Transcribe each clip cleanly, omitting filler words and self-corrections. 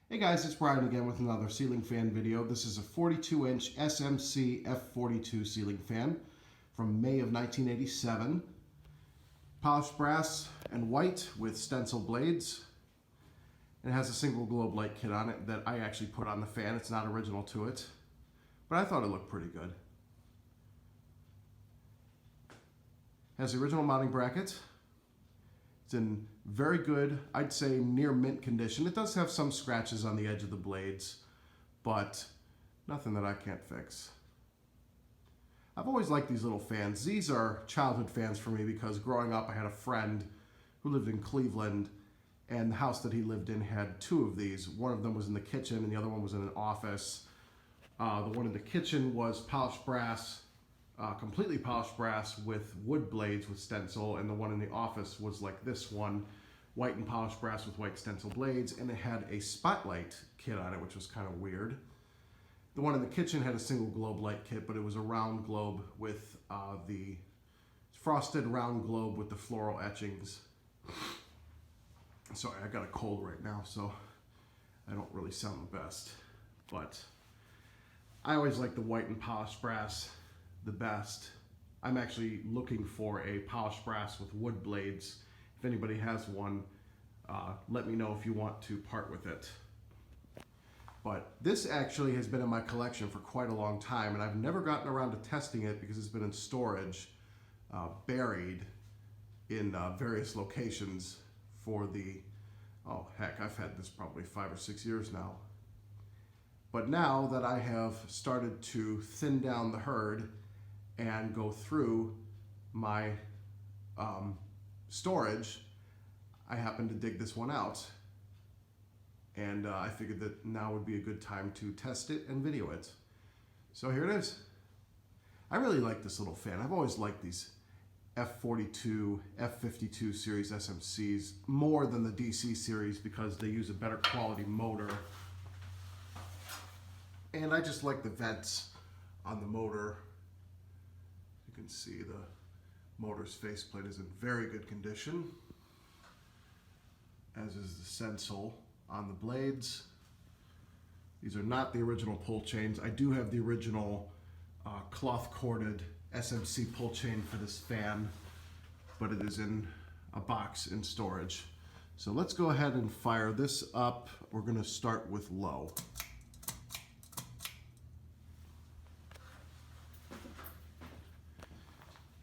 Hey guys, it's Brian again with another ceiling fan video. This is a 42-inch SMC F42 ceiling fan from May of 1987. Polished brass and white with stencil blades. It has a single globe light kit on it that I actually put on the fan. It's not original to it, but I thought it looked pretty good. Has the original mounting bracket. It's in very good, I'd say near mint condition. It does have some scratches on the edge of the blades, but nothing that I can't fix. I've always liked these little fans. These are childhood fans for me because growing up I had a friend who lived in Cleveland, and the house that he lived in had two of these. One of them was in the kitchen and the other one was in an office. The one in the kitchen was polished brass, completely polished brass with wood blades with stencil, and the one in the office was like this one, white and polished brass with white stencil blades, and it had a spotlight kit on it, which was kind of weird. The one in the kitchen had a single globe light kit, but it was a round globe with the frosted round globe with the floral etchings. Sorry, I got a cold right now, so I don't really sound the best, but I always like the white and polished brass the best. I'm actually looking for a polished brass with wood blades. If anybody has one, let me know if you want to part with it. But this actually has been in my collection for quite a long time, and I've never gotten around to testing it because it's been in storage, buried in various locations for the, oh heck, I've had this probably 5 or 6 years now. But now that I have started to thin down the herd and go through my storage, I happened to dig this one out, and I figured that now would be a good time to test it and video it. So here it is. I really like this little fan. I've always liked these F42, F52 series SMCs more than the DC series because they use a better quality motor. And I just like the vents on the motor. You can see the motor's faceplate is in very good condition, as is the stencil on the blades. These are not the original pull chains. I do have the original cloth corded SMC pull chain for this fan, but it is in a box in storage. So let's go ahead and fire this up. We're going to start with low.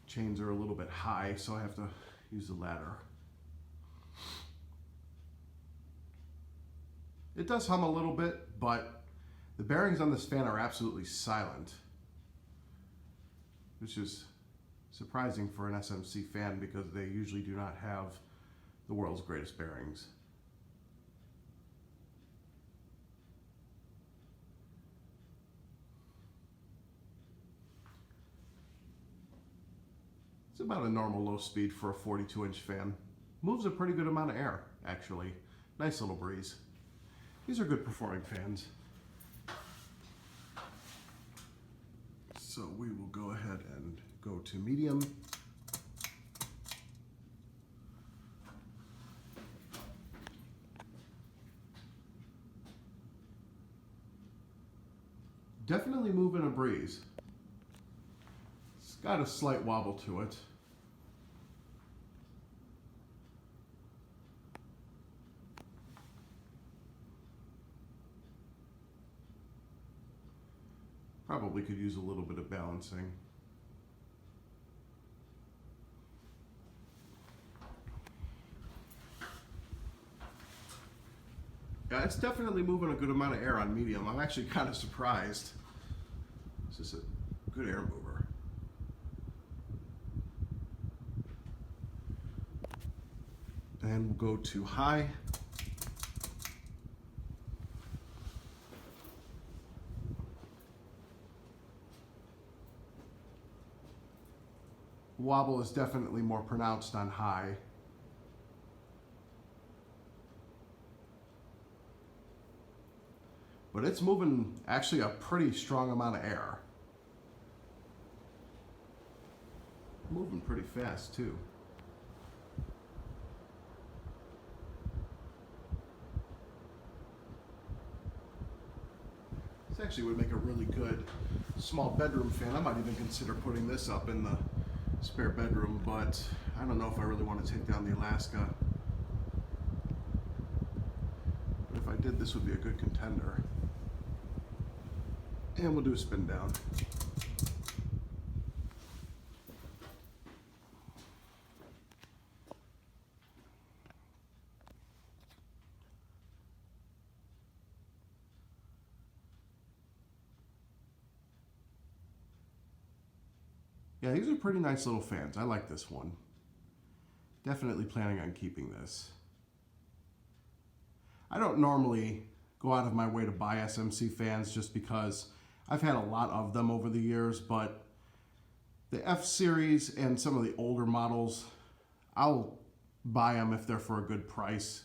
Chains are a little bit high, so I have to use the ladder. It does hum a little bit, but the bearings on this fan are absolutely silent, which is surprising for an SMC fan because they usually do not have the world's greatest bearings. It's about a normal low speed for a 42-inch fan. Moves a pretty good amount of air, actually. Nice little breeze. These are good performing fans. So we will go ahead and go to medium. Definitely moving a breeze. It's got a slight wobble to it. Probably could use a little bit of balancing. Yeah, it's definitely moving a good amount of air on medium. I'm actually kind of surprised. This is a good air mover. And we'll go to high. Wobble is definitely more pronounced on high. But it's moving actually a pretty strong amount of air. Moving pretty fast too. actually would make a really good small bedroom fan. I might even consider putting this up in the spare bedroom, but I don't know if I really want to take down the Alaska. But if I did, this would be a good contender. And we'll do a spin down. Yeah, these are pretty nice little fans. I like this one. Definitely planning on keeping this. I don't normally go out of my way to buy SMC fans just because I've had a lot of them over the years, but the F series and some of the older models, I'll buy them if they're for a good price.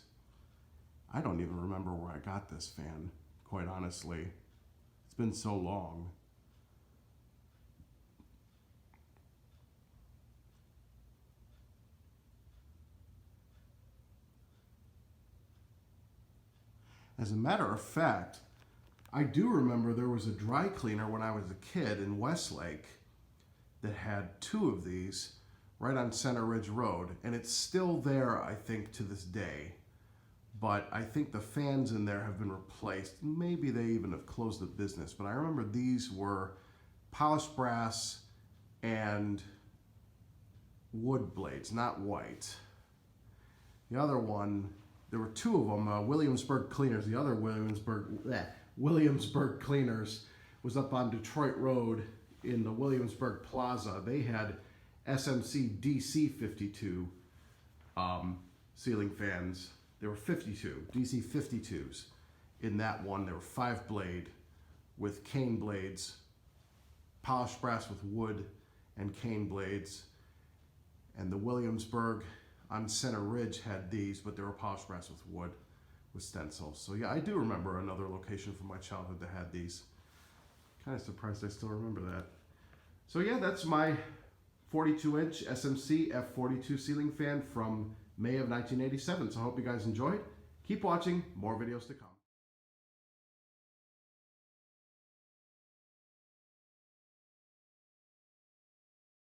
I don't even remember where I got this fan, quite honestly. It's been so long. As a matter of fact, I do remember there was a dry cleaner when I was a kid in Westlake that had 2 of these right on Center Ridge Road, and it's still there, I think, to this day. But I think the fans in there have been replaced. Maybe they even have closed the business, but I remember these were polished brass and wood blades, not white. The other one, there were 2 of them, Williamsburg Cleaners. The other Williamsburg Cleaners was up on Detroit Road in the Williamsburg Plaza. They had SMC DC42 ceiling fans. There were 52 DC 52s in that one. There were 5 blade with cane blades, polished brass with wood and cane blades. And the Williamsburg on Center Ridge had these, but they were polished brass with wood with stencils. So yeah, I do remember another location from my childhood that had these. Kind of surprised I still remember that. So yeah, that's my 42-inch SMC F42 ceiling fan from May of 1987. So I hope you guys enjoyed. Keep watching, more videos to come.